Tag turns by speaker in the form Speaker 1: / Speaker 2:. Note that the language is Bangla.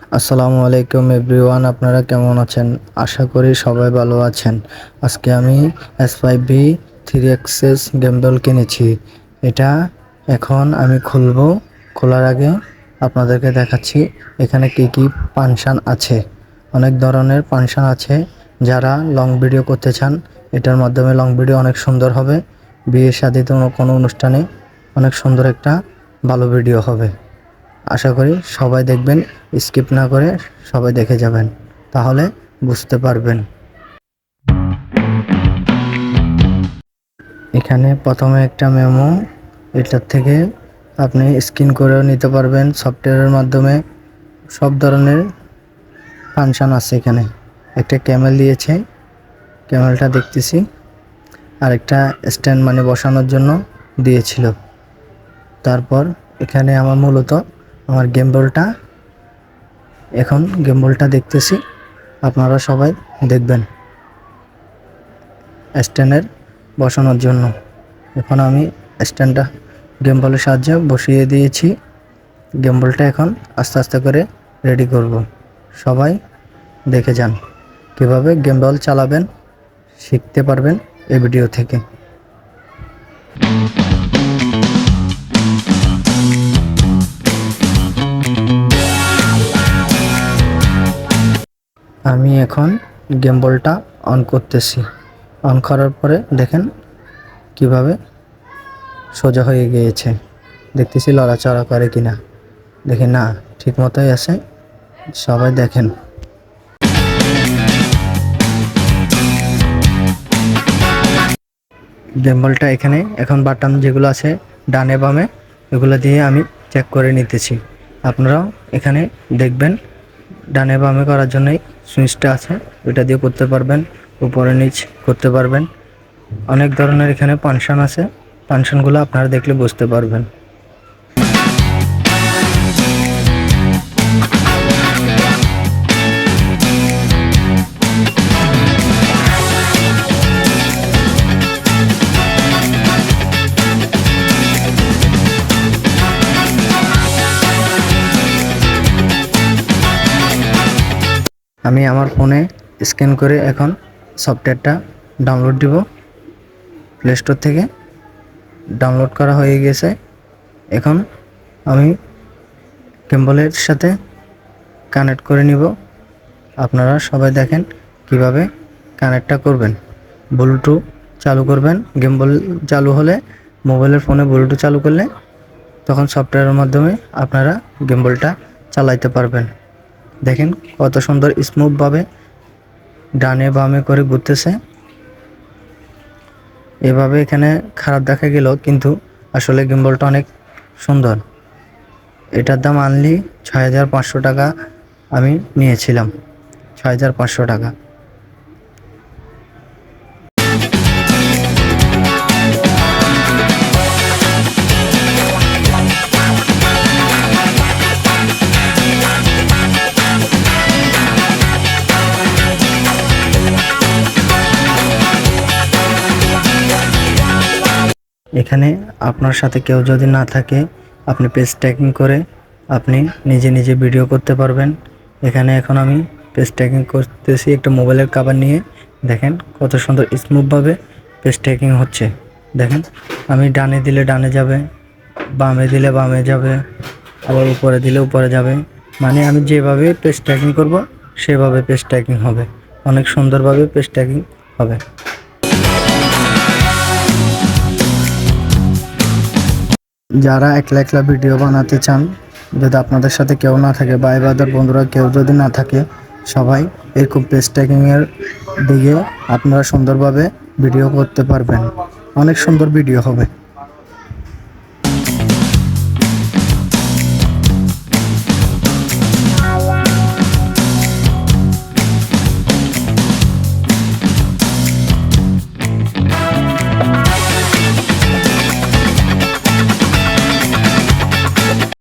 Speaker 1: আসসালামু আলাইকুম এভরিওয়ান, আপনারা কেমন আছেন? আশা করি সবাই ভালো আছেন। আজকে আমি S5B 3XS গেমবল কিনেছি। এটা এখন আমি খুলবো। খোলার আগে আপনাদেরকে দেখাচ্ছি এখানে কি কি ফাংশন আছে। অনেক ধরনের ফাংশন আছে। যারা লং ভিডিও করতে চান, এটার মাধ্যমে লং ভিডিও অনেক সুন্দর হবে। বিয়ে শাদীতে কোনো অনুষ্ঠানে অনেক সুন্দর একটা ভালো ভিডিও হবে। আশা করি সবাই দেখবেন, স্কিপ না করে সবাই দেখে যাবেন, তাহলে বুঝতে পারবেন। এখানে প্রথমে একটা মেমো, এটার থেকে আপনি স্ক্রিন করেও নিতে পারবেন সফটওয়্যারের মাধ্যমে। সব ধরনের ফাংশন আছে এখানে। একটা ক্যামেল দিয়েছে, ক্যামেলটা দেখতেছি। আর একটা স্ট্যান্ড মানে বসানোর জন্য দিয়েছিল। তারপর এখানে মূলত আমার গেমবলটা দেখতেছি, আপনারা সবাই দেখবেন স্ট্যান্ডের বসানোর জন্য। এখন আমি স্ট্যান্ডটা গেমবলের সাহায্যে বসিয়ে দিয়েছি। গেমবলটা এখন আস্তে আস্তে করে রেডি করব। সবাই দেখে যান, কিভাবে গেমবল চালাবেন শিখতে পারবেন এই ভিডিও থেকে। আমি এখন গেমবলটা অন করতেছি। অন করার পরে দেখেন কিভাবে সোজা হয়ে গিয়েছে। দেখতেছি লড়াচড়া করে কিনা। দেখেন না, ঠিক মতোই আছে। সবাই দেখেন। গেমবলটা এখানে এখন বাটন যেগুলো আছে ডানে বামে, এগুলো দিয়ে আমি চেক করে নিতেছি। আপনারাও এখানে দেখবেন, ডানে বামে করার জন্যই সুইচটা আছে, ওইটা দিয়ে করতে পারবেন। উপরে নিচ করতে পারবেন। অনেক ধরনের এখানে ফাংশন আছে। ফাংশনগুলো আপনারা দেখলে বুঝতে পারবেন। আমি আমার ফোনে স্ক্যান করে এখন সফটওয়্যারটা ডাউনলোড দিব। প্লে স্টোর থেকে ডাউনলোড করা হয়ে গেছে। এখন আমি গেমবলের সাথে কানেক্ট করে নিব। আপনারা সবাই দেখেন কিভাবে কানেক্টটা করবেন। ব্লুটুথ চালু করবেন। গেমবল চালু হলে মোবাইলের ফোনে ব্লুটুথ চালু করলে তখন সফটওয়্যারের মাধ্যমে আপনারা গেমবলটা চালাইতে পারবেন। দেখেন কত সুন্দর স্মুথভাবে ডানে বামে করে ঘুরতেছে। এভাবে এখানে খারাপ দেখা গেল, কিন্তু আসলে গিম্বলটা অনেক সুন্দর। এটার দাম আনলি ৬৫০০ টাকা আমি নিয়েছিলাম। ৬৫০০ টাকা। এখানে আপনার সাথে কেউ যদি না থাকে, আপনি পেজ ট্র্যাকিং করে আপনি নিজে নিজে ভিডিও করতে পারবেন। এখানে এখন আমি পেজ ট্র্যাকিং করতেছি একটা মোবাইলের কভার নিয়ে। দেখেন কত সুন্দর স্মুথভাবে পেজ ট্র্যাকিং হচ্ছে। দেখেন আমি ডানে দিলে ডানে যাবে, বামে দিলে বামে যাবে, আবার উপরে দিলে উপরে যাবে। মানে আমি যেভাবে পেজ ট্র্যাকিং করব সেভাবে পেজ ট্র্যাকিং হবে। অনেক সুন্দরভাবে পেজ ট্র্যাকিং হবে। যারা একলা একলা ভিডিও বানাতে চান, যদি আপনাদের সাথে কেউ না থাকে বা এবাদের বন্ধুরা কেউ যদি না থাকে, সবাই এরকম পেজ ট্র্যাকিংয়ের দিকে আপনারা সুন্দরভাবে ভিডিও করতে পারবেন। অনেক সুন্দর ভিডিও হবে।